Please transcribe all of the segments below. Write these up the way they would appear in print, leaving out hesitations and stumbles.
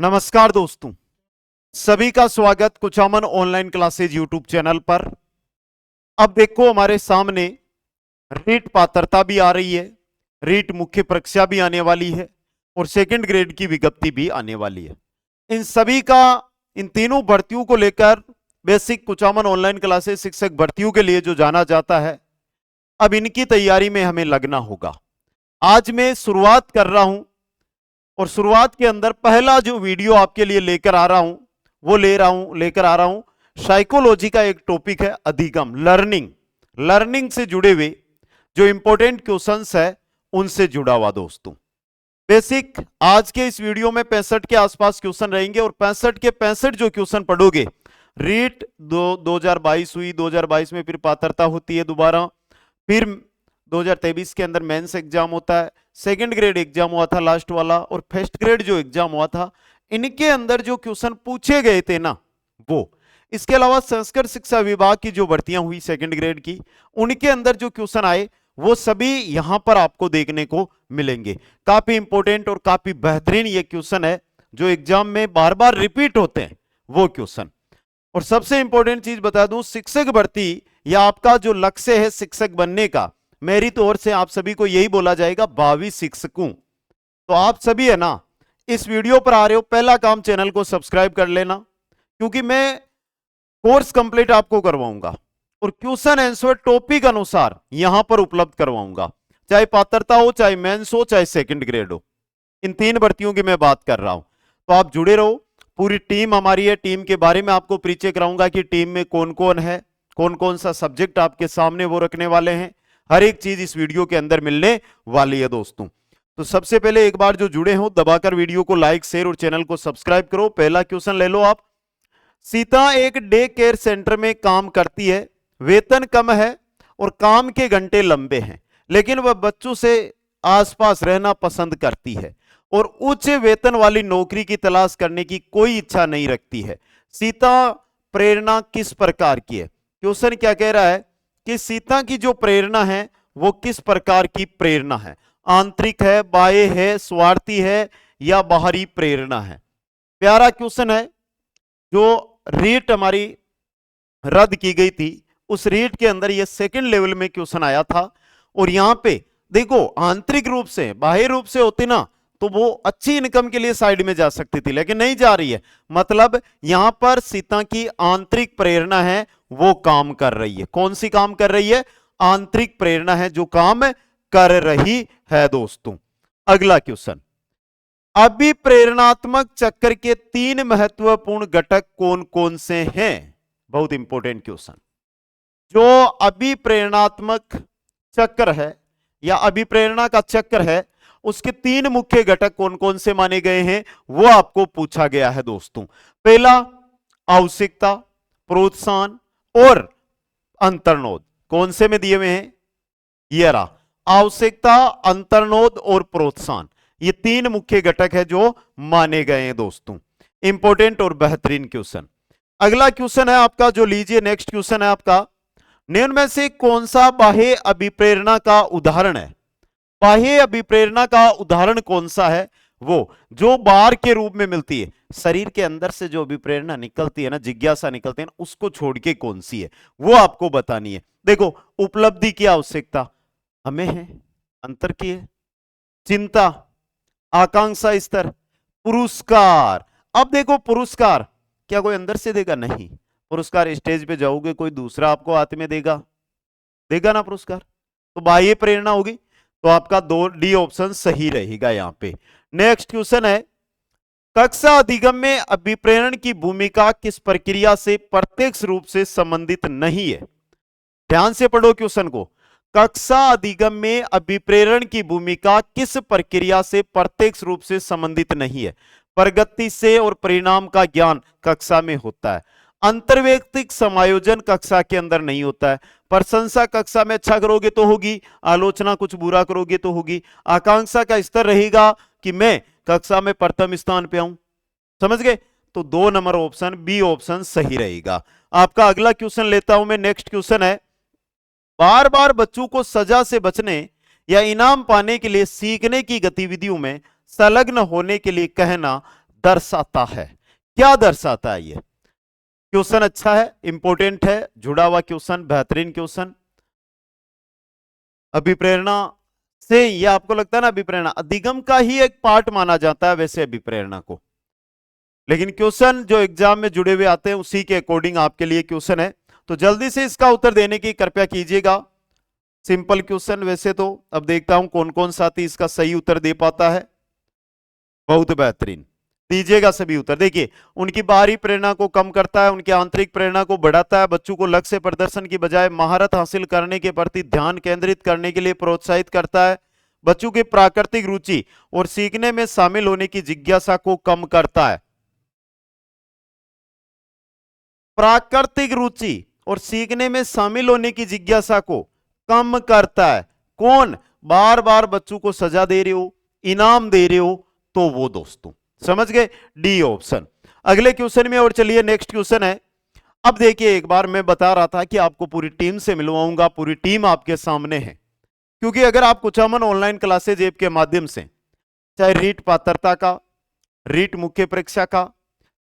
नमस्कार दोस्तों, सभी का स्वागत Kuchaman online classes YouTube channel पर। अब देखो हमारे सामने रीट पात्रता भी आ रही है, रीट मुख्य परीक्षा भी आने वाली है और सेकंड ग्रेड की विज्ञप्ति भी आने वाली है। इन सभी का, इन तीनों भर्तियों को लेकर बेसिक कुचामन ऑनलाइन क्लासेज शिक्षक भर्तियों के लिए जो जाना जाता है, अब इनकी तैयारी में हमें लगना होगा। आज मैं शुरुआत कर रहा हूं और शुरुआत के अंदर पहला जो वीडियो आपके लिए लेकर आ रहा हूं वो लेकर आ रहा हूं साइकोलॉजी का एक टॉपिक है अधिगम, लर्निंग से जुड़े हुए जो इंपॉर्टेंट क्वेश्चंस है उनसे जुड़ा हुआ दोस्तों। बेसिक आज के इस वीडियो में 65 के आसपास क्वेश्चन रहेंगे और 65 के 65 जो क्वेश्चन पढ़ोगे, रीट 2022 हुई, 2022 में फिर पात्रता होती है दोबारा, फिर 2023 के अंदर मेंस एग्जाम होता है, सेकंड ग्रेड एग्जाम हुआ था लास्ट वाला, और फर्स्ट ग्रेड जो एग्जाम हुआ था, इनके अंदर जो क्वेश्चन पूछे गए थे ना वो, इसके अलावा संस्कृत शिक्षा विभाग की जो भर्तियां हुई सेकंड ग्रेड की, उनके अंदर जो क्वेश्चन आए वो सभी यहां पर आपको देखने को मिलेंगे। काफी इंपॉर्टेंट और काफी बेहतरीन ये क्वेश्चन है जो एग्जाम में बार बार रिपीट होते हैं वो क्वेश्चन। और सबसे इंपॉर्टेंट चीज बता दूं, शिक्षक भर्ती या आपका जो लक्ष्य है शिक्षक बनने का, मेरी तो ओर से आप सभी को यही बोला जाएगा भावी शिक्षकों। तो आप सभी है ना इस वीडियो पर आ रहे हो, पहला काम चैनल को सब्सक्राइब कर लेना, क्योंकि मैं कोर्स कंप्लीट आपको करवाऊंगा और क्वेश्चन आंसर टॉपिक अनुसार यहां पर उपलब्ध करवाऊंगा, चाहे पात्रता हो, चाहे मेंस हो, चाहे सेकंड ग्रेड हो। इन तीन भर्तियों की मैं बात कर रहा हूं, तो आप जुड़े रहो। पूरी टीम हमारी है, टीम के बारे में आपको परिचय कराऊंगा कि टीम में कौन कौन है, कौन कौन सा सब्जेक्ट आपके सामने वो रखने वाले हैं, हर एक चीज इस वीडियो के अंदर मिलने वाली है दोस्तों। तो सबसे पहले एक बार जो जुड़े हो दबाकर वीडियो को लाइक, शेयर और चैनल को सब्सक्राइब करो। पहला क्वेश्चन ले लो आप। सीता एक डे केयर सेंटर में काम करती है, वेतन कम है और काम के घंटे लंबे हैं, लेकिन वह बच्चों से आसपास रहना पसंद करती है और उच्च वेतन वाली नौकरी की तलाश करने की कोई इच्छा नहीं रखती है। सीता प्रेरणा किस प्रकार की है? क्वेश्चन क्या कह रहा है कि सीता की जो प्रेरणा है वो किस प्रकार की प्रेरणा है? आंतरिक है, बाह्य है, स्वार्थी है या बाहरी प्रेरणा है? प्यारा क्वेश्चन है। जो रीट हमारी रद्द की गई थी उस रीट के अंदर ये सेकंड लेवल में क्वेश्चन आया था, और यहां पे देखो आंतरिक रूप से, बाह्य रूप से होती ना तो वो अच्छी इनकम के लिए साइड में जा सकती थी, लेकिन नहीं जा रही है। मतलब यहां पर सीता की आंतरिक प्रेरणा है, वो काम कर रही है। कौन सी काम कर रही है? आंतरिक प्रेरणा है जो काम कर रही है दोस्तों। अगला क्वेश्चन, अभिप्रेरणात्मक चक्र के 3 महत्वपूर्ण घटक कौन कौन से हैं? बहुत इंपॉर्टेंट क्वेश्चन। जो अभिप्रेरणात्मक चक्र है या अभिप्रेरणा का चक्र है, उसके 3 मुख्य घटक कौन कौन से माने गए हैं वो आपको पूछा गया है दोस्तों। पहला आवश्यकता, प्रोत्साहन और अंतर्नोद। कौन से में दिए हुए हैं? ये रहा, आवश्यकता, अंतर्नोद और प्रोत्साहन। ये 3 मुख्य घटक है जो माने गए हैं दोस्तों। इंपॉर्टेंट और बेहतरीन क्वेश्चन। अगला क्वेश्चन है आपका, जो लीजिए नेक्स्ट क्वेश्चन है आपका, निम्न में से कौन सा बाह्य अभिप्रेरणा का उदाहरण है? बाह्य अभिप्रेरणा का उदाहरण कौन सा है? वो जो बाहर के रूप में मिलती है, शरीर के अंदर से जो अभिप्रेरणा निकलती है ना, जिज्ञासा निकलती है ना, उसको छोड़ के कौन सी है वो आपको बतानी है। देखो, उपलब्धि की आवश्यकता हमें है, अंतर की है, चिंता, आकांक्षा स्तर, पुरस्कार। अब देखो पुरस्कार क्या कोई अंदर से देगा? नहीं। पुरस्कार स्टेज पे जाओगे कोई दूसरा आपको हाथ में देगा ना पुरस्कार, तो बाह्य प्रेरणा होगी। तो आपका 2D ऑप्शन सही रहेगा यहां पे। नेक्स्ट क्वेश्चन है, कक्षा अधिगम में अभिप्रेरण की भूमिका किस प्रक्रिया से प्रत्यक्ष रूप से संबंधित नहीं है? ध्यान से पढ़ो क्वेश्चन को। कक्षा अधिगम में अभिप्रेरण की भूमिका किस प्रक्रिया से प्रत्यक्ष रूप से संबंधित नहीं है? प्रगति से और परिणाम का ज्ञान कक्षा में होता है। अंतर्वैयक्तिक समायोजन कक्षा के अंदर नहीं होता है। प्रशंसा कक्षा में अच्छा करोगे तो होगी, आलोचना कुछ बुरा करोगे तो होगी। आकांक्षा का स्तर रहेगा कि मैं कक्षा में प्रथम स्थान पे आऊं। समझ गए? तो 2 नंबर ऑप्शन, बी ऑप्शन सही रहेगा आपका। अगला क्वेश्चन लेता हूं मैं। नेक्स्ट क्वेश्चन है, बार बार बच्चों को सजा से बचने या इनाम पाने के लिए सीखने की गतिविधियों में संलग्न होने के लिए कहना दर्शाता है। क्या दर्शाता है ये क्वेश्चन? अच्छा है, इंपॉर्टेंट है, जुड़ा हुआ क्वेश्चन, बेहतरीन क्वेश्चन। अभिप्रेरणा से ये आपको लगता है ना, अभिप्रेरणा अधिगम का ही एक पार्ट माना जाता है वैसे अभिप्रेरणा को, लेकिन क्वेश्चन जो एग्जाम में जुड़े हुए आते हैं उसी के अकॉर्डिंग आपके लिए क्वेश्चन है, तो जल्दी से इसका उत्तर देने की कृपया कीजिएगा। सिंपल क्वेश्चन वैसे तो, अब देखता हूं कौन कौन साथी इसका सही उत्तर दे पाता है। बहुत बेहतरीन, दीजिएगा सभी उत्तर। देखिए, उनकी बाहरी प्रेरणा को कम करता है, उनकी आंतरिक प्रेरणा को बढ़ाता है, बच्चों को लक्ष्य प्रदर्शन की बजाय महारत हासिल करने के प्रति ध्यान केंद्रित करने के लिए प्रोत्साहित करता है, बच्चों की प्राकृतिक रुचि और सीखने में शामिल होने की जिज्ञासा को कम करता है। प्राकृतिक रुचि और सीखने में शामिल होने की जिज्ञासा को कम करता है। कौन? बार बार बच्चों को सजा दे रहे हो, इनाम दे रहे हो, तो वो दोस्तों, समझ गए? D option. अगले क्वेश्चन में और चलिए, नेक्स्ट क्वेश्चन है। अब देखिए, एक बार मैं बता रहा था कि आपको पूरी टीम से मिलवाऊंगा, पूरी टीम आपके सामने है, क्योंकि अगर आप कुचामन ऑनलाइन क्लासेज ऐप के माध्यम से चाहे रीट पात्रता का, रीट मुख्य परीक्षा का,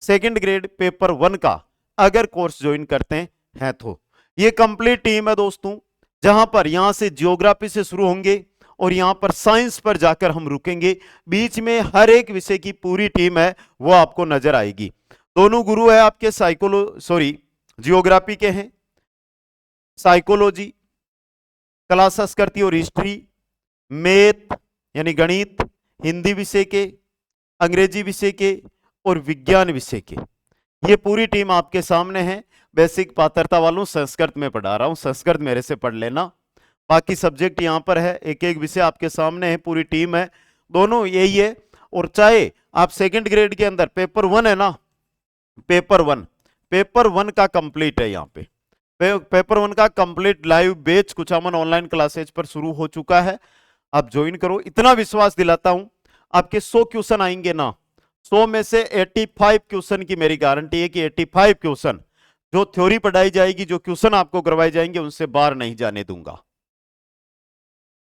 सेकंड ग्रेड पेपर 1 का अगर कोर्स ज्वाइन करते हैं तो ये कंप्लीट टीम है दोस्तों, जहां पर यहां से ज्योग्राफी से शुरू होंगे और यहां पर साइंस पर जाकर हम रुकेंगे। बीच में हर एक विषय की पूरी टीम है, वो आपको नजर आएगी। दोनों गुरु है आपके जियोग्राफी के हैं, साइकोलॉजी, कला संस्कृति और हिस्ट्री, मैथ यानी गणित, हिंदी विषय के, अंग्रेजी विषय के और विज्ञान विषय के, ये पूरी टीम आपके सामने है। बेसिक पात्रता वालों संस्कृत में पढ़ा रहा हूं, संस्कृत मेरे से पढ़ लेना। बाकी सब्जेक्ट यहां पर है, एक एक विषय आपके सामने है, पूरी टीम है, दोनों यही है। और चाहे आप सेकंड ग्रेड के अंदर पेपर 1 है ना, पेपर 1 का कंप्लीट है यहाँ पे, पेपर 1 का complete live batch Kuchaman online classes पर शुरू हो चुका है, आप ज्वाइन करो। इतना विश्वास दिलाता हूं, आपके 100 क्वेश्चन आएंगे ना, 100 में से 85 क्वेश्चन की मेरी गारंटी है कि 85 क्वेश्चन जो थ्योरी पढ़ाई जाएगी, जो क्वेश्चन आपको करवाए जाएंगे, उनसे बाहर नहीं जाने दूंगा।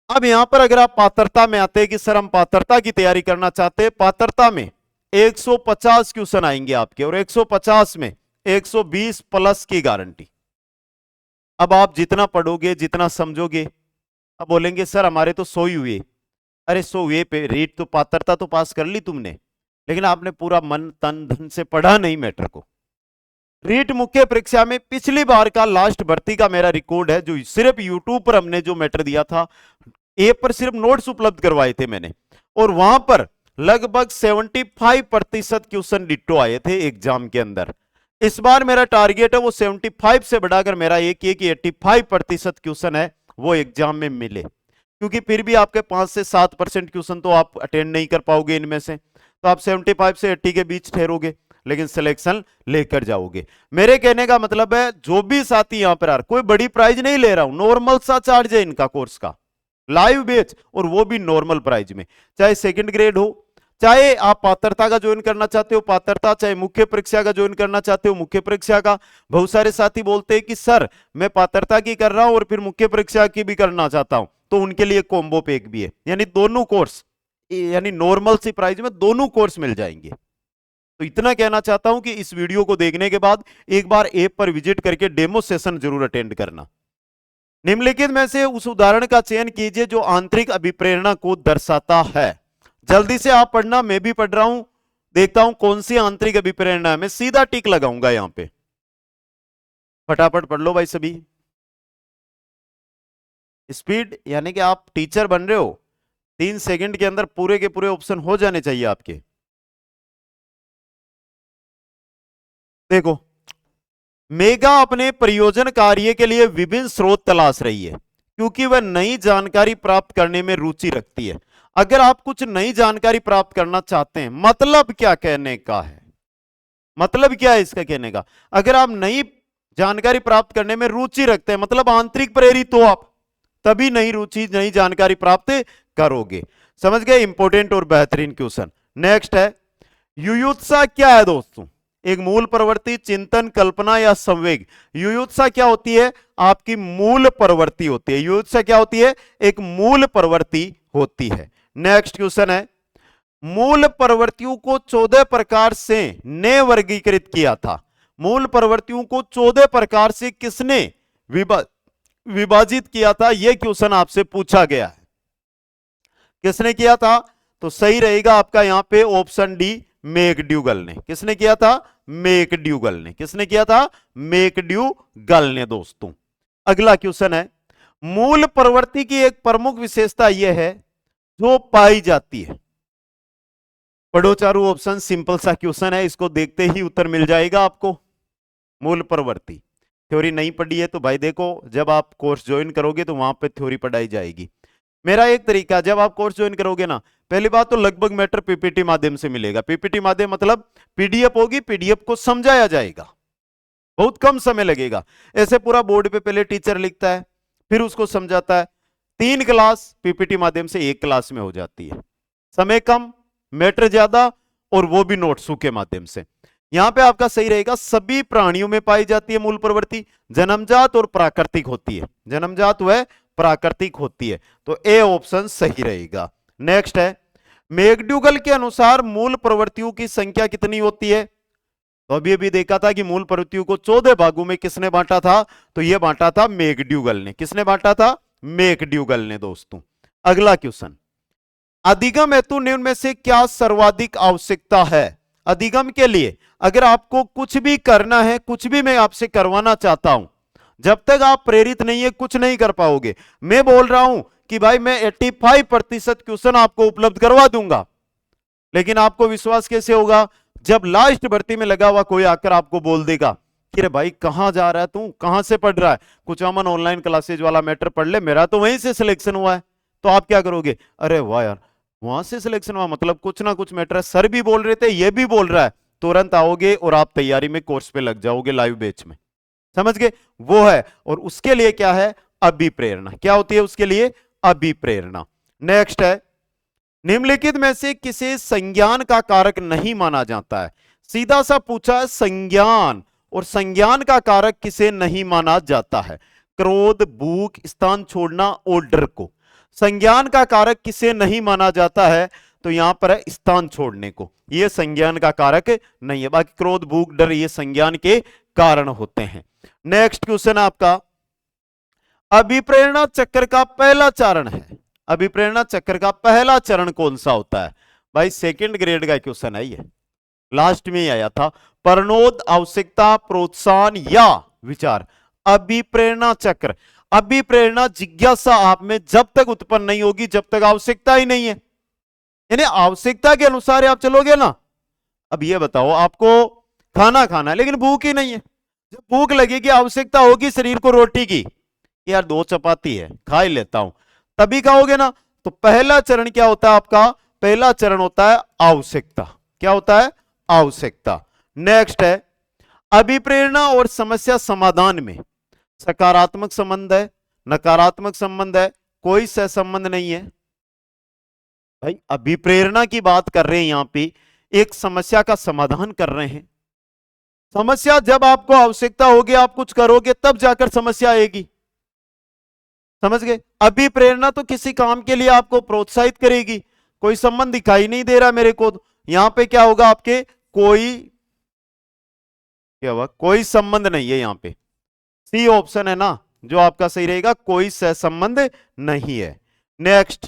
अब यहां पर अगर आप पात्रता में आते हैं कि सर हम पात्रता की तैयारी करना चाहते हैं, पात्रता में 150 क्वेश्चन आएंगे आपके, और 150 में 120 प्लस की गारंटी। अब आप जितना पढ़ोगे, जितना समझोगे, अब बोलेंगे सर हमारे तो 100 ही हुए। अरे 100 हुए पे रीट तो पात्रता तो पास कर ली तुमने, लेकिन आपने पूरा मन तन धन से पढ़ा नहीं मैटर को। रीट मुख्य परीक्षा में पिछली बार का लास्ट भर्ती का मेरा रिकॉर्ड है, जो सिर्फ यूट्यूब पर हमने जो मैटर दिया था, ऐप पर सिर्फ नोट्स उपलब्ध करवाए थे मैंने, और वहां पर लगभग 75% क्वेश्चन डिट्टो आए थे एग्जाम के अंदर। इस बार मेरा टारगेट है वो 75 से बढ़ाकर मेरा एक ही कि 85% क्वेश्चन है वो एग्जाम में मिले, क्योंकि फिर भी आपके 5 से 7% क्वेश्चन तो आप अटेंड नहीं कर पाओगे इनमें से, तो आप 75 से 80 के बीच ठहरोगे, लेकिन सिलेक्शन लेकर जाओगे। मेरे कहने का मतलब है, जो भी साथी यहां पर कोई बड़ी प्राइज नहीं ले रहा हूं, नॉर्मल सा चार्ज है इनका कोर्स का, लाइव बैच, और वो भी नॉर्मल प्राइज में। चाहे सेकंड ग्रेड हो, चाहे आप पात्रता का ज्वाइन करना चाहते हो पात्रता, चाहे मुख्य परीक्षा का ज्वाइन करना चाहते हो मुख्य परीक्षा का। बहुत सारे साथी बोलते हैं कि सर मैं पात्रता की कर रहा हूं और फिर मुख्य परीक्षा की भी करना चाहता हूं, तो उनके लिए कॉम्बो पैक भी है, यानी दोनों कोर्स, यानी नॉर्मल सी प्राइस में दोनों कोर्स मिल जाएंगे। तो इतना कहना चाहता हूं कि इस वीडियो को देखने के बाद एक बार ऐप पर विजिट करके डेमो सेशन जरूर अटेंड करना। निम्नलिखित में से उस उदाहरण का चयन कीजिए जो आंतरिक अभिप्रेरणा को दर्शाता है। जल्दी से आप पढ़ना, मैं भी पढ़ रहा हूं, देखता हूं कौन सी आंतरिक अभिप्रेरणा है। मैं सीधा टिक लगाऊंगा यहां पे, फटाफट पढ़ लो भाई सभी। स्पीड यानी कि आप टीचर बन रहे हो, 3 सेकंड के अंदर पूरे के पूरे ऑप्शन हो जाने चाहिए आपके। देखो, मेगा अपने प्रयोजन कार्य के लिए विभिन्न स्रोत तलाश रही है, क्योंकि वह नई जानकारी प्राप्त करने में रुचि रखती है। अगर आप कुछ नई जानकारी प्राप्त करना चाहते हैं, मतलब क्या कहने का है, मतलब क्या है इसका कहने का, अगर आप नई जानकारी प्राप्त करने में रुचि रखते हैं, मतलब आंतरिक प्रेरित हो आप, तभी नई रुचि, नई जानकारी प्राप्त करोगे। समझ गए? इंपॉर्टेंट और बेहतरीन क्वेश्चन। नेक्स्ट है, युयुत्सा क्या है दोस्तों? एक मूल प्रवृत्ति, चिंतन, कल्पना या संवेग। युयुत्सा क्या होती है? आपकी मूल प्रवृत्ति होती है। युयुत्सा क्या होती है? एक मूल प्रवृत्ति होती है। नेक्स्ट क्वेश्चन है, मूल प्रवृत्तियों को 14 प्रकार से ने वर्गीकृत किया था। मूल प्रवृत्तियों को 14 प्रकार से किसने विभाजित किया था, यह क्वेश्चन आपसे पूछा गया है। किसने किया था? तो सही रहेगा आपका यहां पे ऑप्शन डी, मैकड्यूगल ने। किसने किया था? मैकड्यूगल ने। किसने किया था? मैकड्यूगल ने। दोस्तों अगला क्वेश्चन है, मूल प्रवृत्ति की एक प्रमुख विशेषता यह है जो पाई जाती है। पढ़ो चारों ऑप्शन, सिंपल सा क्वेश्चन है, इसको देखते ही उत्तर मिल जाएगा आपको। मूल प्रवृत्ति थ्योरी नहीं पढ़ी है तो भाई देखो, जब आप कोर्स ज्वाइन करोगे तो वहां पे थ्योरी पढ़ाई जाएगी। मेरा एक तरीका, जब आप कोर्स ज्वाइन करोगे ना, पहली बात तो लगभग मैटर पीपीटी माध्यम से मिलेगा। पीपीटी माध्यम मतलब पीडीएफ होगी, पीडीएफ को समझाया जाएगा, बहुत कम समय लगेगा। ऐसे पूरा बोर्ड पे पहले टीचर लिखता है, फिर उसको समझाता है। 3 क्लास पीपीटी माध्यम से 1 क्लास में हो जाती है। समय कम, मैटर ज्यादा, और वो भी नोट्सों के माध्यम से। यहां पे आपका सही रहेगा, सभी प्राणियों में पाई जाती है मूल प्रवृत्ति, जन्मजात और प्राकृतिक होती है। जन्मजात व प्राकृतिक होती है, तो ए ऑप्शन सही रहेगा। नेक्स्ट है, मैकड्यूगल के अनुसार मूल प्रवृत्तियों की संख्या कितनी होती है? तो अभी अभी देखा था कि मूल प्रवृत्तियों को 14 भागों में किसने बांटा था? तो यह बांटा था मैकड्यूगल ने। किसने बांटा था? मैकड्यूगल ने। दोस्तों अगला क्वेश्चन, अधिगम हेतु निम्न में से क्या सर्वाधिक आवश्यकता है? अधिगम के लिए अगर आपको कुछ भी करना है, कुछ भी मैं आपसे करवाना चाहता हूं, जब तक आप प्रेरित नहीं है कुछ नहीं कर पाओगे। मैं बोल रहा हूं कि भाई मैं 85% क्वेश्चन आपको उपलब्ध करवा दूंगा, लेकिन आपको विश्वास कैसे होगा? जब लास्ट भर्ती में लगा हुआ कोई आकर आपको बोल देगा कि रे भाई कहां जा रहा है तू, कहां से पढ़ रहा है, कुचामन ऑनलाइन क्लासेज वाला मैटर पढ़ ले, मेरा तो वहीं से सिलेक्शन हुआ है। तो आप क्या करोगे? अरे वाह यार, वहां से सिलेक्शन हुआ, मतलब कुछ ना कुछ मैटर है, सर भी बोल रहे थे, ये भी बोल रहा है। तुरंत आओगे और आप तैयारी में कोर्स पे लग जाओगे, लाइव बैच में। समझ गए? वो है, और उसके लिए क्या है? अभिप्रेरणा। क्या होती है उसके लिए? अभिप्रेरणा। नेक्स्ट है, निम्नलिखित में से किसे संज्ञान का कारक नहीं माना जाता है? सीधा सा पूछा है, संज्ञान, और संज्ञान का कारक किसे नहीं माना जाता है? क्रोध, भूख, स्थान छोड़ना और डर को संज्ञान का कारक किसे नहीं माना जाता है? तो यहां पर है स्थान छोड़ने को, यह संज्ञान का कारक नहीं है। बाकी क्रोध, भूख, डर ये संज्ञान के कारण होते हैं। नेक्स्ट क्वेश्चन आपका, अभिप्रेरणा चक्र का पहला चरण है। अभिप्रेरणा चक्र का पहला चरण कौन सा होता है? भाई सेकंड ग्रेड का क्वेश्चन है ये, लास्ट में ही आया था। प्रणोद, आवश्यकता, प्रोत्साहन या विचार। अभिप्रेरणा चक्र, अभिप्रेरणा जिज्ञासा आप में जब तक उत्पन्न नहीं होगी जब तक आवश्यकता ही नहीं है, यानी आवश्यकता के अनुसार आप चलोगे ना। अब ये बताओ, आपको खाना खाना है लेकिन भूख ही नहीं है, जब भूख लगेगी, आवश्यकता होगी शरीर को रोटी की, यार 2 चपाती है खा ही लेता हूं, तभी खाओगे ना। तो पहला चरण क्या होता है आपका? पहला चरण होता है आवश्यकता। क्या होता है? आवश्यकता। नेक्स्ट है, अभिप्रेरणा और समस्या समाधान में सकारात्मक संबंध है, नकारात्मक संबंध है, कोई सहसंबंध नहीं है। भाई अभिप्रेरणा की बात कर रहे हैं, यहां पे एक समस्या का समाधान कर रहे हैं। समस्या जब आपको आवश्यकता होगी, आप कुछ करोगे तब जाकर समस्या आएगी। समझ गए? अभिप्रेरणा तो किसी काम के लिए आपको प्रोत्साहित करेगी। कोई संबंध दिखाई नहीं दे रहा मेरे को, यहां पे क्या होगा आपके? कोई क्या हुआ? कोई संबंध नहीं है। यहां पे सी ऑप्शन है ना जो आपका सही रहेगा, कोई सहसंबंध नहीं है। नेक्स्ट,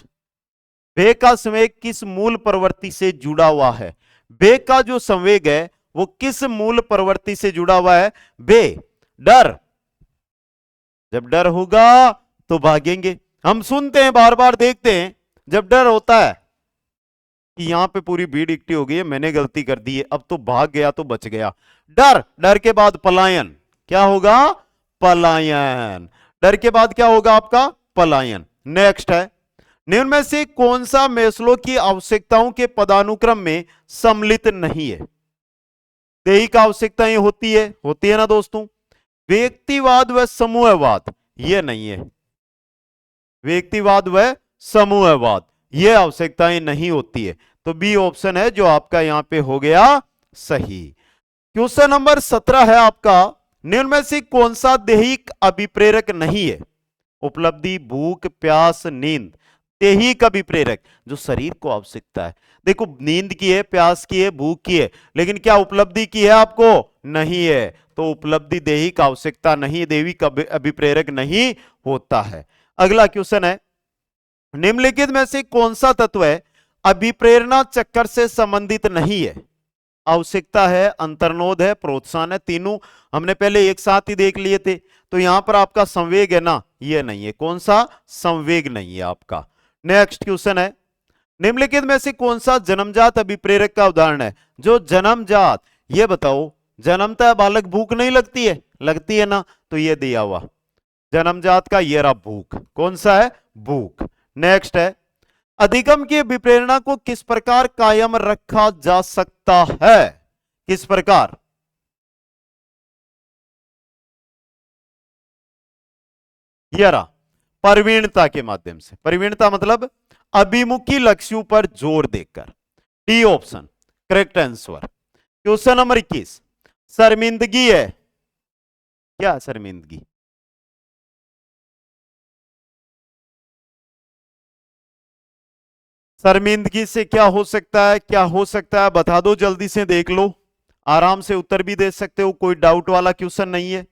वेग का संवेग किस मूल प्रवृत्ति से जुड़ा हुआ है? वेग का जो संवेग है वो किस मूल प्रवृत्ति से जुड़ा हुआ है? बे, डर। जब डर होगा तो भागेंगे। हम सुनते हैं, बार बार देखते हैं, जब डर होता है कि यहां पे पूरी भीड़ इकट्ठी हो गई है, मैंने गलती कर दी है, अब तो भाग गया तो बच गया। डर, डर के बाद पलायन। क्या होगा? पलायन। डर के बाद क्या होगा आपका? पलायन। नेक्स्ट है, निम्न में से कौन सा मैस्लो की आवश्यकताओं के पदानुक्रम में सम्मिलित नहीं है? दैहिक आवश्यकताएं होती है ना दोस्तों। व्यक्तिवाद व समूहवाद, ये नहीं है। व्यक्तिवाद व समूहवाद ये आवश्यकताएं नहीं होती है, तो बी ऑप्शन है जो आपका यहां पे हो गया सही। क्वेश्चन नंबर 17 है आपका, निम्न में से कौन सा दैहिक अभिप्रेरक नहीं है? उपलब्धि, भूख, प्यास, नींद। दैहिक अभिप्रेरक जो शरीर को आवश्यकता है। देखो नींद की है, प्यास की है, भूख की है, लेकिन क्या उपलब्धि की है आपको? नहीं है। तो उपलब्धि दैहिक आवश्यकता नहीं, दैविक अभिप्रेरक नहीं होता है। अगला क्वेश्चन है, निम्नलिखित में से कौन सा तत्व है अभिप्रेरणा चक्कर से संबंधित नहीं है? आवश्यकता है, अंतर्नोद है, प्रोत्साहन है, तीनों हमने पहले एक साथ ही देख लिए थे। तो यहां पर आपका संवेग है ना, ये नहीं है। कौन सा? संवेग नहीं है आपका। नेक्स्ट क्वेश्चन है, निम्नलिखित में से कौन सा जन्मजात अभिप्रेरक का उदाहरण है? जो जन्मजात, ये बताओ, जन्मता बालक भूख नहीं लगती है? लगती है ना। तो ये दिया हुआ जन्मजात का ये रहा भूख। कौन सा है? भूख। नेक्स्ट है, अधिगम की विप्रेरणा को किस प्रकार कायम रखा जा सकता है? किस प्रकार? ये रहा प्रवीणता के माध्यम से। प्रवीणता मतलब अभिमुखी लक्ष्यों पर जोर देकर। D option correct answer. Question number 21, शर्मिंदगी है। क्या शर्मिंदगी? शर्मिंदगी से क्या हो सकता है? क्या हो सकता है बता दो, जल्दी से देख लो। आराम से उत्तर भी दे सकते हो, कोई डाउट वाला क्वेश्चन नहीं है।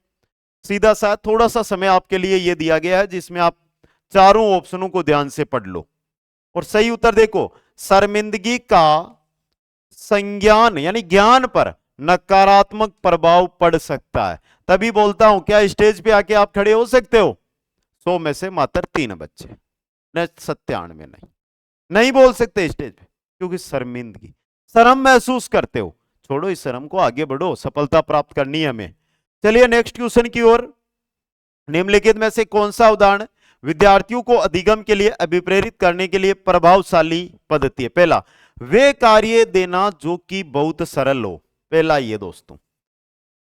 सीधा सा थोड़ा सा समय आपके लिए यह दिया गया है जिसमें आप चारों ऑप्शनों को ध्यान से पढ़ लो और सही उत्तर देखो। शर्मिंदगी का संज्ञान यानी ज्ञान पर नकारात्मक प्रभाव पड़ सकता है। तभी बोलता हूं, क्या स्टेज पे आके आप खड़े हो सकते हो? 100 में से मात्र 3 बच्चे, न 97 में नहीं बोल सकते स्टेज पे, क्योंकि शर्मिंदगी, शर्म महसूस करते हो। छोड़ो इस शर्म को, आगे बढ़ो, सफलता प्राप्त करनी है हमें। चलिए नेक्स्ट क्वेश्चन की ओर। निम्नलिखित में से कौन सा उदाहरण विद्यार्थियों को अधिगम के लिए अभिप्रेरित करने के लिए प्रभावशाली पद्धति है? पहला, वे कार्य देना जो कि बहुत सरल हो। पहला ये दोस्तों।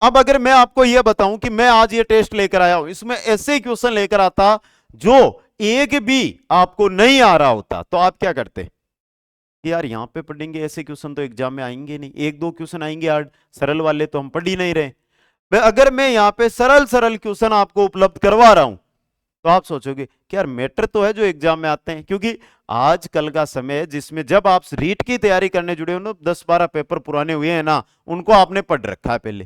अब अगर मैं आपको यह बताऊं कि मैं आज ये टेस्ट लेकर आया हूं, इसमें ऐसे क्वेश्चन लेकर आता जो एक भी आपको नहीं आ रहा होता, तो आप क्या करते? यार यहां पे पढ़ेंगे ऐसे क्वेश्चन तो एग्जाम में आएंगे नहीं, एक दो क्वेश्चन आएंगे यार सरल वाले, तो हम पढ़ ही नहीं रहे। अगर मैं यहां पे सरल सरल क्वेश्चन आपको उपलब्ध करवा रहा हूं, तो आप सोचोगे कि यार मैटर तो है जो एग्जाम में आते हैं। क्योंकि आज कल का समय है जिसमें जब आप रीट की तैयारी करने जुड़े हो ना, 10-12 पेपर पुराने हुए हैं ना, उनको आपने पढ़ रखा है, पहले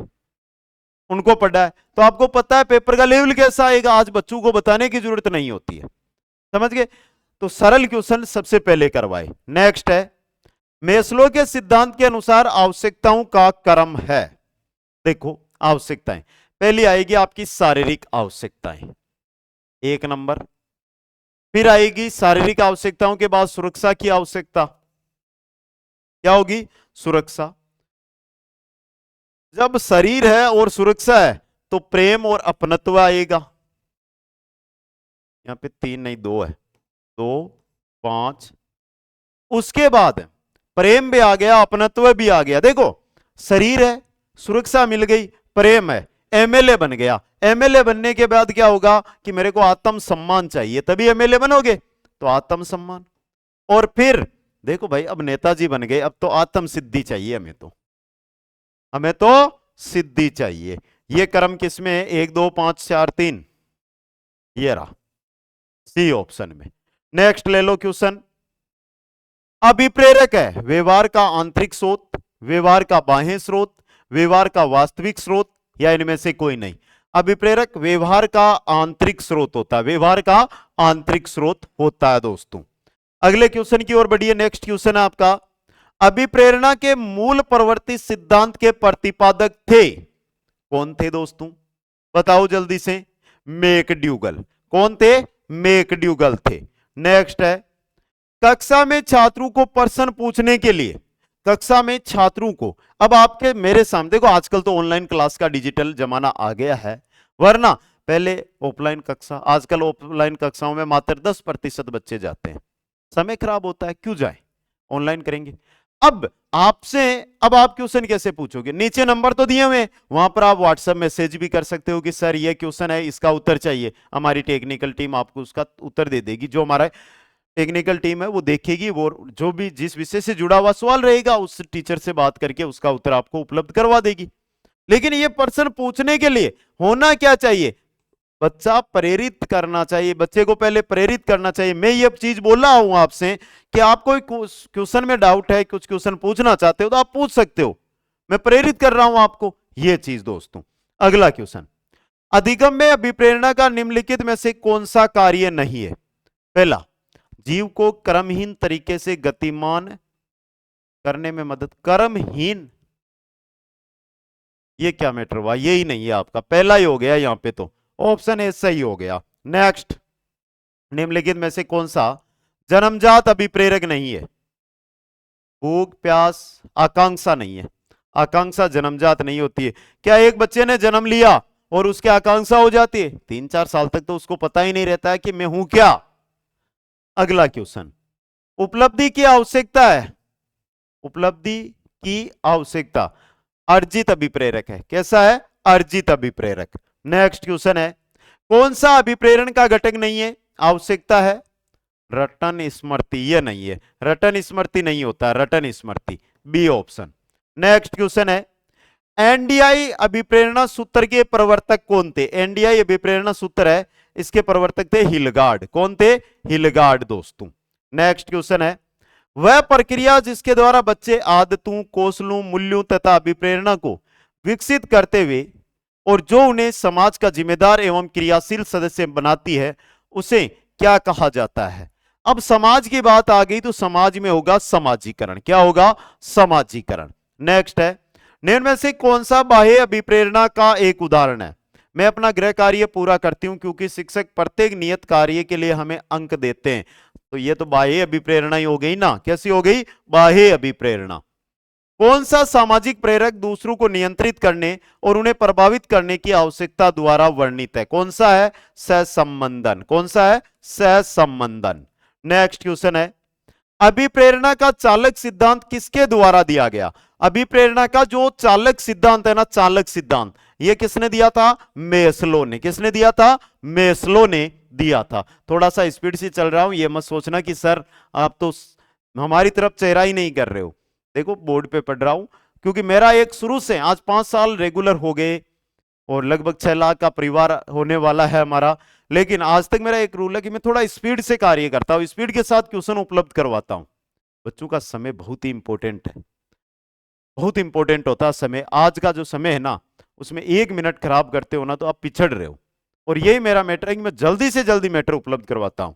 उनको पढ़ा है, तो आपको पता है पेपर का लेवल कैसा आएगा। आज बच्चों को बताने की जरूरत नहीं होती है, समझ गए? तो सरल क्वेश्चन सबसे पहले करवाए। नेक्स्ट है, मेस्लो के सिद्धांत के अनुसार आवश्यकताओं का क्रम है। देखो आवश्यकताएं, पहली आएगी आपकी शारीरिक आवश्यकताएं, 1 नंबर। फिर आएगी शारीरिक आवश्यकताओं के बाद सुरक्षा की आवश्यकता। क्या होगी? सुरक्षा। जब शरीर है और सुरक्षा है तो प्रेम और अपनत्व आएगा। यहां पे 3 नहीं 2 है, 2 5। उसके बाद प्रेम भी आ गया, अपनत्व भी आ गया। देखो शरीर है, सुरक्षा मिल गई, प्रेम है, एमएलए बन गया। एमएलए बनने के बाद क्या होगा कि मेरे को आत्म सम्मान चाहिए, तभी एमएलए बनोगे, तो आत्म सम्मान। और फिर देखो भाई अब नेताजी बन गए, अब तो आत्म सिद्धि चाहिए हमें तो सिद्धि चाहिए। ये क्रम किसमें है? 1 2 5 4 3, ये रहा सी ऑप्शन में। नेक्स्ट ले लो क्वेश्चन। अभिप्रेरक है व्यवहार का आंतरिक स्रोत, व्यवहार का बाह्य स्रोत, व्यवहार का वास्तविक स्रोत, या इनमें से कोई नहीं। अभिप्रेरक व्यवहार का आंतरिक स्रोत होता है, व्यवहार का आंतरिक स्रोत होता है दोस्तों। अगले क्वेश्चन की ओर बढ़िए। नेक्स्ट क्वेश्चन है आपका, अभिप्रेरणा के मूल प्रवृत्ति सिद्धांत के प्रतिपादक थे। कौन थे दोस्तों? बताओ जल्दी से। मैकड्यूगल। कौन थे? मैकड्यूगल थे। नेक्स्ट है, कक्षा में छात्रों को प्रश्न पूछने के लिए, कक्षा में छात्रों को, अब आपके मेरे सामने देखो, आजकल तो ऑनलाइन क्लास का डिजिटल जमाना आ गया है, वरना पहले ऑफलाइन कक्षा। आजकल ऑफलाइन कक्षाओं में मात्र 10% बच्चे जाते हैं, समय खराब होता है, क्यों जाए, ऑनलाइन करेंगे। अब आपसे, अब आप क्वेश्चन कैसे पूछोगे? नीचे नंबर तो दिए हुए, वहां पर आप व्हाट्सएप मैसेज भी कर सकते हो कि सर ये क्वेश्चन है, इसका उत्तर चाहिए। हमारी टेक्निकल टीम आपको उसका उत्तर दे देगी। जो हमारा टेक्निकल टीम है वो देखेगी, वो जो भी जिस विषय से जुड़ा हुआ सवाल रहेगा उस टीचर से बात करके उसका उत्तर आपको उपलब्ध करवा देगी। लेकिन ये प्रश्न पूछने के लिए होना क्या चाहिए? बच्चा प्रेरित करना चाहिए, बच्चे को पहले प्रेरित करना चाहिए। मैं ये चीज बोल रहा हूं आपसे कि आपको क्वेश्चन में डाउट है, कुछ क्वेश्चन पूछना चाहते हो तो आप पूछ सकते हो, मैं प्रेरित कर रहा हूं आपको, ये चीज दोस्तों। अगला क्वेश्चन, अधिगम में अभिप्रेरणा का निम्नलिखित में से कौन सा कार्य नहीं है? पहला, जीव को क्रमहीन तरीके से गतिमान करने में मदद। क्रमहीन, ये क्या मैटर हुआ? यही नहीं है आपका, पहला ही हो गया यहां पे, तो ऑप्शन ए सही हो गया। नेक्स्ट, निम्नलिखित में से कौन सा जन्मजात अभिप्रेरक नहीं है? भूख प्यास आकांक्षा नहीं है, आकांक्षा जन्मजात नहीं होती है। क्या एक बच्चे ने जन्म लिया और उसकी आकांक्षा हो जाती है? 3-4 साल तक तो उसको पता ही नहीं रहता है कि मैं हूं क्या। अगला क्वेश्चन, उपलब्धि की आवश्यकता है, उपलब्धि की आवश्यकता अर्जित अभिप्रेरक है। कैसा है? अर्जित अभिप्रेरक। नेक्स्ट क्वेश्चन है, कौन सा अभिप्रेरण का घटक नहीं है? आवश्यकता है रटन स्मृति, ये नहीं है, रटन स्मृति नहीं होता, रटन स्मृति, बी ऑप्शन। नेक्स्ट क्वेश्चन है, एनडीआई अभिप्रेरणा सूत्र के प्रवर्तक कौन थे? एनडीआई अभिप्रेरणा सूत्र है, इसके प्रवर्तक थे हिलगार्ड। कौन थे? हिलगार्ड दोस्तों। नेक्स्ट क्वेश्चन है, वह प्रक्रिया जिसके द्वारा बच्चे आदतों, कौशलों, मूल्यों तथा अभिप्रेरणा को विकसित करते हुए और जो उन्हें समाज का जिम्मेदार एवं क्रियाशील सदस्य बनाती है, उसे क्या कहा जाता है? अब समाज की बात आ गई तो समाज में होगा समाजीकरण। क्या होगा? समाजीकरण। नेक्स्ट है, निम्न में से कौन सा बाह्य अभिप्रेरणा का एक उदाहरण है? मैं अपना गृह कार्य पूरा करती हूं क्योंकि शिक्षक प्रत्येक नियत कार्य के लिए हमें अंक देते हैं, तो ये तो बाह्य अभिप्रेरणा ही हो गई ना। कैसी हो गई? बाह्य अभिप्रेरणा। कौन सा सामाजिक प्रेरक दूसरों को नियंत्रित करने और उन्हें प्रभावित करने की आवश्यकता द्वारा वर्णित है? कौन सा है? सहसंबंधन। कौन सा है? सहसंबंधन। नेक्स्ट क्वेश्चन है, अभिप्रेरणा का चालक सिद्धांत किसके द्वारा दिया गया? अभिप्रेरणा का जो चालक सिद्धांत है ना, चालक सिद्धांत, ये किसने दिया था? मेस्लो ने। किसने दिया था? मेस्लो ने दिया था। थोड़ा सा स्पीड से चल रहा हूं, ये मत सोचना कि सर आप तो हमारी तरफ चेहरा ही नहीं कर रहे हो। देखो बोर्ड पे पढ़ रहा हूं, क्योंकि मेरा एक शुरू से आज 5 साल रेगुलर हो गए और लगभग 6 लाख का परिवार होने वाला है हमारा, लेकिन आज तक मेरा एक रूल है कि मैं थोड़ा स्पीड से कार्य करता हूं, स्पीड के साथ क्वेश्चन उपलब्ध करवाता हूं। बच्चों का समय बहुत ही इंपॉर्टेंट है, बहुत इंपॉर्टेंट होता है समय। आज का जो समय है ना, उसमें 1 मिनट खराब करते हो ना तो आप पिछड़ रहे हो, और यही मेरा मैटर है कि मैं जल्दी से जल्दी मैटर उपलब्ध करवाता हूं।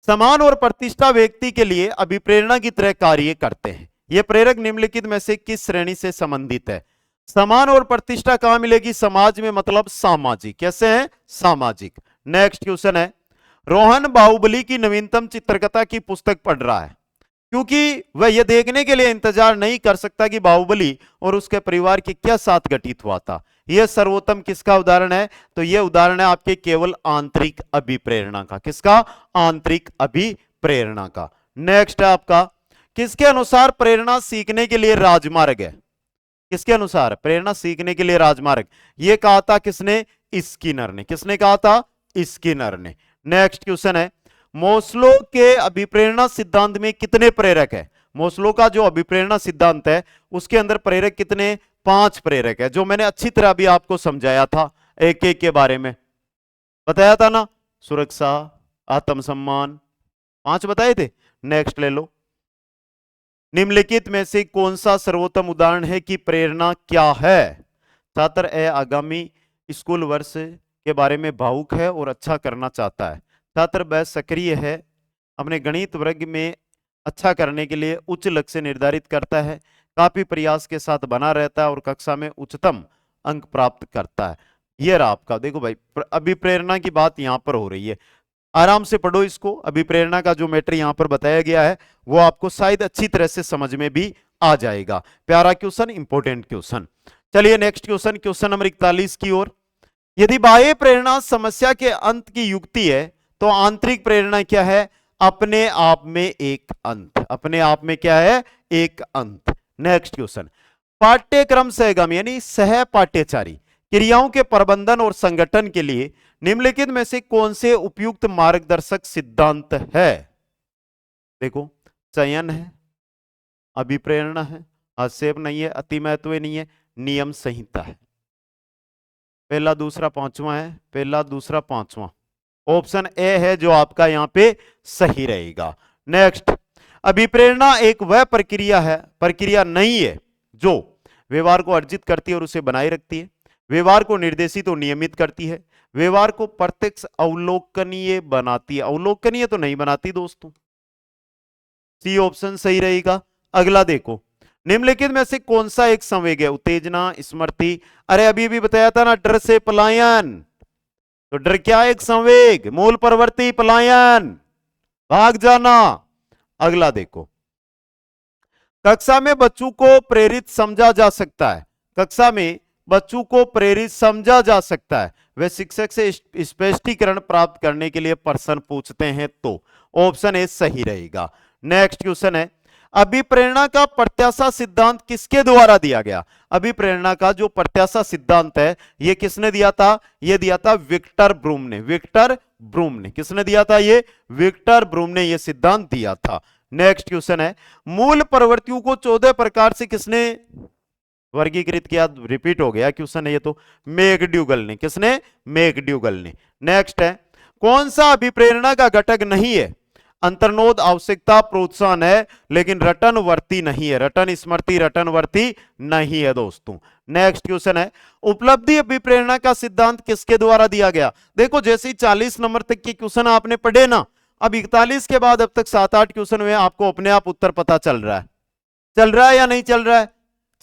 समान और प्रतिष्ठा व्यक्ति के लिए अभिप्रेरणा की तरह कार्य करते हैं। यह प्रेरक निम्नलिखित में से किस श्रेणी से संबंधित है? समान और प्रतिष्ठा कहां मिलेगी? समाज में, मतलब सामाजिक। कैसे है? सामाजिक। नेक्स्ट क्वेश्चन है, रोहन बाहुबली की नवीनतम चित्रकथा की पुस्तक पढ़ रहा है क्योंकि वह यह देखने के लिए इंतजार नहीं कर सकता कि बाहुबली और उसके परिवार के क्या साथ घटित हुआ था। यह सर्वोत्तम किसका उदाहरण है? तो यह उदाहरण है आपके केवल आंतरिक अभिप्रेरणा का। किसका? आंतरिक अभिप्रेरणा का। नेक्स्ट है आपका, किसके अनुसार प्रेरणा सीखने के लिए राजमार्ग है? किसके अनुसार प्रेरणा सीखने के लिए राजमार्ग? यह कहा था किसने? स्किनर ने। किसने कहा था? स्किनर ने। नेक्स्ट क्वेश्चन है, मोस्लो के अभिप्रेरणा सिद्धांत में कितने प्रेरक है? मोस्लो का जो अभिप्रेरणा सिद्धांत है उसके अंदर प्रेरक कितने? 5 प्रेरक है, जो मैंने अच्छी तरह अभी आपको समझाया था, एक एक के बारे में बताया था ना। सुरक्षा, आत्मसम्मान, 5 बताए थे। नेक्स्ट ले लो, निम्नलिखित में से कौन सा सर्वोत्तम उदाहरण है कि प्रेरणा क्या है? छात्र ए आगामी स्कूल वर्ष के बारे में भावुक है और अच्छा करना चाहता है। छात्र ब सक्रिय है, अपने गणित वर्ग में अच्छा करने के लिए उच्च लक्ष्य निर्धारित करता है, काफी प्रयास के साथ बना रहता है और कक्षा में उच्चतम अंक प्राप्त करता है। यह रहा आपका। देखो भाई, अभिप्रेरणा की बात यहां पर हो रही है, आराम से पढ़ो इसको। अभिप्रेरणा का जो मैटर यहां पर बताया गया है वो आपको शायद अच्छी तरह से समझ में भी आ जाएगा। प्यारा क्वेश्चन, इंपॉर्टेंट क्वेश्चन। चलिए नेक्स्ट क्वेश्चन, क्वेश्चन नंबर 41 की ओर। यदि बाह्य प्रेरणा समस्या के अंत की युक्ति है तो आंतरिक प्रेरणा क्या है? अपने आप में एक अंत। अपने आप में क्या है? एक अंत। नेक्स्ट क्वेश्चन, पाठ्यक्रम सहगम यानी सह पाठ्यचारी क्रियाओं के प्रबंधन और संगठन के लिए निम्नलिखित में से कौन से उपयुक्त मार्गदर्शक सिद्धांत है? देखो, चयन है, अभिप्रेरणा है, आक्षेप नहीं है, अति महत्व नहीं है, नियम संहिता है। पहला दूसरा पांचवा है, पहला दूसरा पांचवा। ऑप्शन ए है जो आपका यहां पे सही रहेगा। नेक्स्ट, अभिप्रेरणा एक वह प्रक्रिया नहीं है जो व्यवहार को अर्जित करती है और उसे बनाए रखती है, व्यवहार को निर्देशित और नियमित करती है, व्यवहार को प्रत्यक्ष अवलोकनीय बनाती है। अवलोकनीय तो नहीं बनाती दोस्तों, सी ऑप्शन सही रहेगा। अगला देखो, निम्नलिखित में से कौन सा एक संवेग है? उत्तेजना, स्मृति। अरे अभी भी बताया था ना, डर से पलायन। तो डर क्या एक संवेग? मूल प्रवृत्ति पलायन, भाग जाना। अगला देखो, कक्षा में बच्चों को प्रेरित समझा जा सकता है, कक्षा में बच्चों को प्रेरित समझा जा सकता है, वे शिक्षक से स्पष्टीकरण प्राप्त करने के लिए प्रश्न पूछते हैं, तो ऑप्शन ए सही रहेगा। नेक्स्ट क्वेश्चन है, अभिप्रेरणा का प्रत्याशा सिद्धांत किसके द्वारा दिया गया? अभिप्रेरणा का जो प्रत्याशा सिद्धांत है यह किसने दिया था? यह दिया था विक्टर ब्रूम ने। विक्टर ब्रूम ने किसने दिया था? ये विक्टर ब्रूम ने यह सिद्धांत दिया था। नेक्स्ट क्वेश्चन है, मूल प्रवृत्तियों को 14 प्रकार से किसने वर्गीकृत किया? रिपीट हो गया क्वेश्चन है ये तो, मैकड्यूगल ने। किसने? मैकड्यूगल ने। नेक्स्ट है, कौन सा अभिप्रेरणा का घटक नहीं है? अंतर्नोद, आवश्यकता, प्रोत्साहन है लेकिन रटनवर्ती नहीं है। रटन स्मृति रटनवर्ती नहीं है दोस्तों। नेक्स्ट क्वेश्चन है, उपलब्धि अभिप्रेरणा का सिद्धांत किसके द्वारा दिया गया? देखो जैसे ही 40 नंबर तक के क्वेश्चन आपने पढ़े ना, अब 41 के बाद अब तक 7-8 क्वेश्चन में आपको अपने आप उत्तर पता चल रहा है। चल रहा है या नहीं चल रहा है?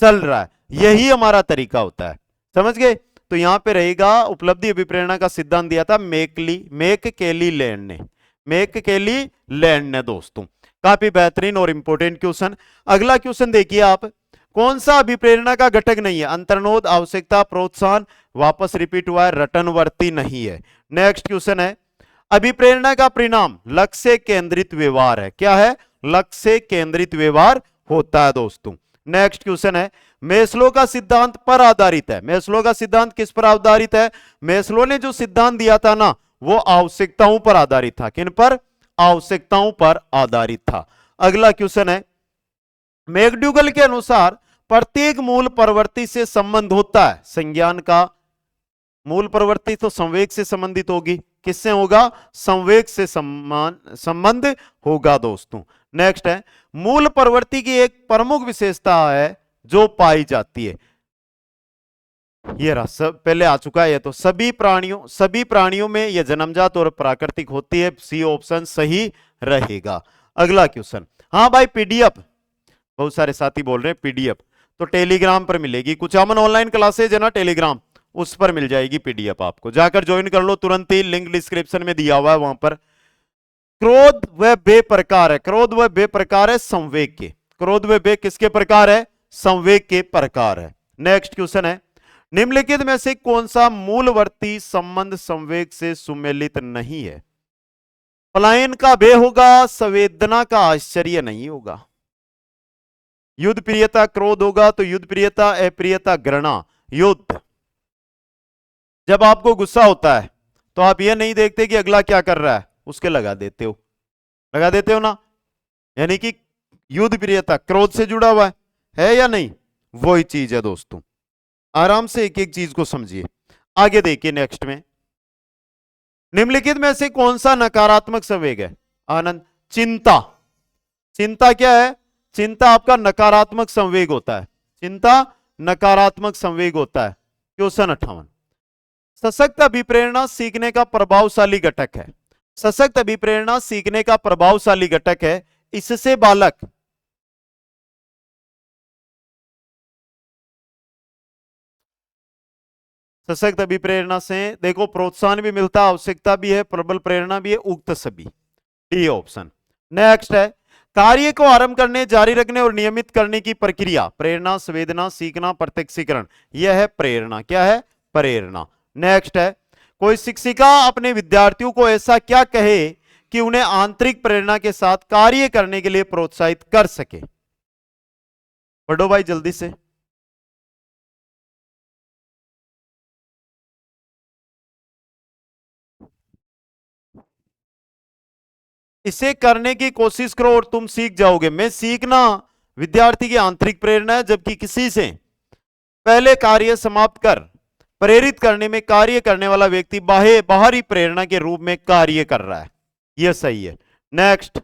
चल रहा है। यही हमारा तरीका होता है, समझ गए? तो यहां पे रहेगा, उपलब्धि अभिप्रेरणा का सिद्धांत दिया था मैककेली लैंड ने। मैककेली लैंड ने दोस्तों। काफी बेहतरीन और इंपॉर्टेंट क्वेश्चन। अगला क्वेश्चन देखिए आप, कौन सा अभिप्रेरणा का घटक नहीं है? अंतर्नोद, आवश्यकता, प्रोत्साहन, वापस रिपीट हुआ है, रटनवर्ती नहीं है। नेक्स्ट क्वेश्चन है, अभिप्रेरणा का परिणाम लक्ष्य केंद्रित व्यवहार है। क्या है? लक्ष्य केंद्रित व्यवहार होता है दोस्तों। नेक्स्ट क्वेश्चन है, मेस्लो का सिद्धांत पर आधारित है। मेस्लो का सिद्धांत किस पर आधारित है? मेस्लो ने जो सिद्धांत दिया था ना, वो आवश्यकताओं पर आधारित था। किन पर? आवश्यकताओं पर आधारित था। अगला क्वेश्चन है, मैकड्यूगल के अनुसार प्रत्येक मूल प्रवृत्ति से संबंध होता है। संज्ञान का मूल प्रवृत्ति तो संवेग से संबंधित होगी। किससे होगा? संवेग से संबंध होगा दोस्तों। नेक्स्ट है, मूल प्रवृत्ति की एक प्रमुख विशेषता है जो पाई जाती है। ये रहा, सब पहले आ चुका है ये तो। सभी प्राणियों में यह जन्मजात और प्राकृतिक होती है। सी ऑप्शन सही रहेगा। अगला क्वेश्चन, हाँ भाई पीडीएफ, बहुत सारे साथी बोल रहे हैं पीडीएफ, तो टेलीग्राम पर मिलेगी। कुचामन ऑनलाइन क्लासेज है ना टेलीग्राम, उस पर मिल जाएगी पीडीएफ। आपको जाकर ज्वाइन कर लो तुरंत ही, लिंक डिस्क्रिप्शन में दिया हुआ है वहां पर। क्रोध व बे प्रकार है। क्रोध व बे प्रकार है संवेग के। क्रोध व बे किसके प्रकार है? संवेग के प्रकार है। नेक्स्ट क्वेश्चन है, निम्नलिखित में से कौन सा मूलवर्ती संबंध संवेग से सुमेलित नहीं है? पलायन का भय होगा, संवेदना का आश्चर्य नहीं होगा। युद्ध प्रियता क्रोध होगा तो युद्ध प्रियता, अप्रियता घृणा। युद्ध, जब आपको गुस्सा होता है तो आप यह नहीं देखते कि अगला क्या कर रहा है, उसके लगा देते हो ना। यानी कि युद्ध प्रियता क्रोध से जुड़ा हुआ है या नहीं? वही चीज है दोस्तों। आराम से एक एक चीज को समझिए। आगे देखिए नेक्स्ट में, निम्नलिखित में से कौन सा नकारात्मक संवेग है? आनंद, चिंता। चिंता क्या है? चिंता आपका नकारात्मक संवेग होता है। चिंता नकारात्मक संवेग होता है। क्वेश्चन 58, सशक्त अभिप्रेरणा सीखने का प्रभावशाली घटक है। सशक्त अभिप्रेरणा सीखने का प्रभावशाली घटक है। इससे बालक सशक्त अभिप्रेरणा से देखो प्रोत्साहन भी मिलता है, आवश्यकता भी है, प्रबल प्रेरणा भी है, उक्त सभी। D option. नेक्स्ट है, कार्य को आरंभ करने, जारी रखने और नियमित करने की प्रक्रिया। प्रेरणा, संवेदना, सीखना, प्रत्यक्षीकरण, यह है प्रेरणा। क्या है? प्रेरणा। नेक्स्ट है, कोई शिक्षिका अपने विद्यार्थियों को ऐसा क्या कहे कि उन्हें आंतरिक प्रेरणा के साथ कार्य करने के लिए प्रोत्साहित कर सके? पढ़ो भाई जल्दी से। इसे करने की कोशिश करो और तुम सीख जाओगे। मैं सीखना विद्यार्थी की आंतरिक प्रेरणा है, जबकि किसी से पहले कार्य समाप्त कर प्रेरित करने में कार्य करने वाला व्यक्ति बाहरी प्रेरणा के रूप में कार्य कर रहा है, यह सही है। नेक्स्ट,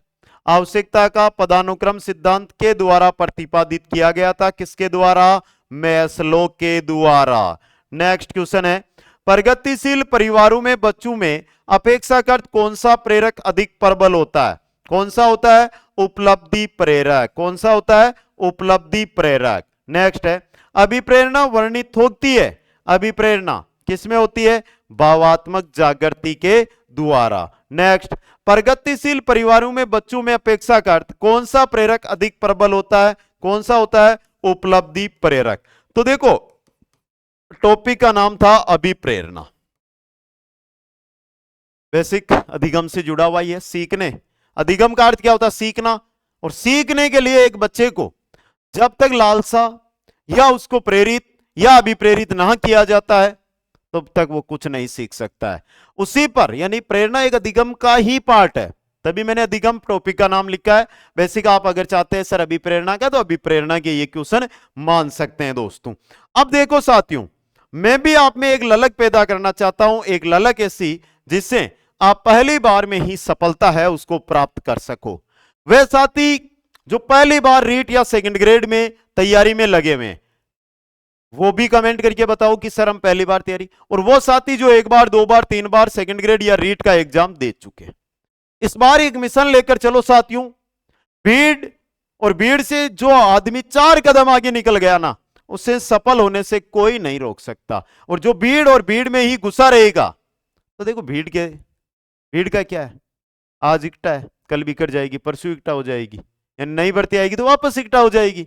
आवश्यकता का पदानुक्रम सिद्धांत के द्वारा प्रतिपादित किया गया था, किसके द्वारा? मैस्लो के द्वारा। नेक्स्ट क्वेश्चन है, प्रगतिशील परिवारों में बच्चों में अपेक्षाकृत कौन सा प्रेरक अधिक प्रबल होता है? कौन सा होता है? उपलब्धि प्रेरक। कौन सा होता है? उपलब्धि प्रेरक। नेक्स्ट है, अभिप्रेरणा वर्णित होती है, अभिप्रेरणा किसमें होती है? भावात्मक जागृति के द्वारा। नेक्स्ट, प्रगतिशील परिवारों में बच्चों में अपेक्षाकृत कौन सा प्रेरक अधिक प्रबल होता है? कौन सा होता है? उपलब्धि प्रेरक। तो देखो, टॉपिक का नाम था अभिप्रेरणा, बेसिक अधिगम से जुड़ा हुआ है, सीखने। अधिगम का अर्थ क्या होता है? सीखना। और सीखने के लिए एक बच्चे को जब तक लालसा या उसको प्रेरित या अभिप्रेरित ना किया जाता है तब तक वो कुछ नहीं सीख सकता है। उसी पर, यानी प्रेरणा एक अधिगम का ही पार्ट है, तभी मैंने अधिगम टॉपिक का नाम लिखा है। बेसिक आप अगर चाहते हैं सर अभिप्रेरणा का, तो अभिप्रेरणा के ये क्वेश्चन मान सकते हैं दोस्तों। अब देखो साथियों, मैं भी आप में एक ललक पैदा करना चाहता हूं, एक ललक ऐसी जिससे आप पहली बार में ही सफलता है उसको प्राप्त कर सको। वे साथी जो पहली बार रीट या सेकंड ग्रेड में तैयारी में लगे हुए, वो भी कमेंट करके बताओ कि सर हम पहली बार तैयारी, और वो साथी जो एक बार, दो बार, तीन बार सेकंड ग्रेड या रीट का एग्जाम दे चुके। इस बार एक मिशन लेकर चलो साथियों। भीड़, और भीड़ से जो आदमी 4 कदम आगे निकल गया ना, उसे सफल होने से कोई नहीं रोक सकता। और जो भीड़ और भीड़ में ही घुसा रहेगा, तो देखो भीड़ का क्या है? आज इकट्ठा है, कल बिखर जाएगी, परसों इकट्ठा हो जाएगी, यानी नई भर्ती आएगी तो वापस इकट्ठा हो जाएगी।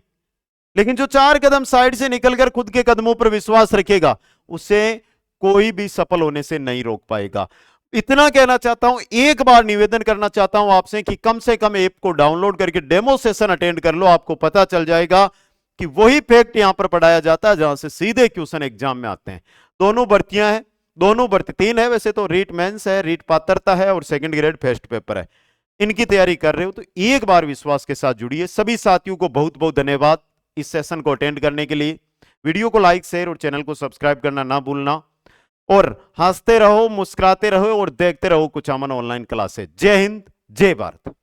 लेकिन जो 4 कदम साइड से निकलकर खुद के कदमों पर विश्वास रखेगा, उसे कोई भी सफल होने से नहीं रोक पाएगा। इतना कहना चाहता हूं, एक बार निवेदन करना चाहता हूं आपसे कि कम से कम ऐप को डाउनलोड करके डेमो सेशन अटेंड कर लो। आपको पता चल जाएगा कि वही फैक्ट यहां पर पढ़ाया जाता है जहां से सीधे क्वेश्चन एग्जाम में आते हैं। दोनों भर्तियां हैं, दोनों भर्ती 3 है वैसे तो, रीट मेंस है, रीट पात्रता है और सेकंड ग्रेड फर्स्ट पेपर है। इनकी तैयारी कर रहे हो तो एक बार विश्वास के साथ जुड़िए। सभी साथियों को बहुत बहुत धन्यवाद इस सेशन को अटेंड करने के लिए। वीडियो को लाइक, शेयर और चैनल को सब्सक्राइब करना ना भूलना। और हंसते रहो, मुस्कुराते रहो और देखते रहो कुछामन ऑनलाइन क्लासेस। जय हिंद, जय भारत।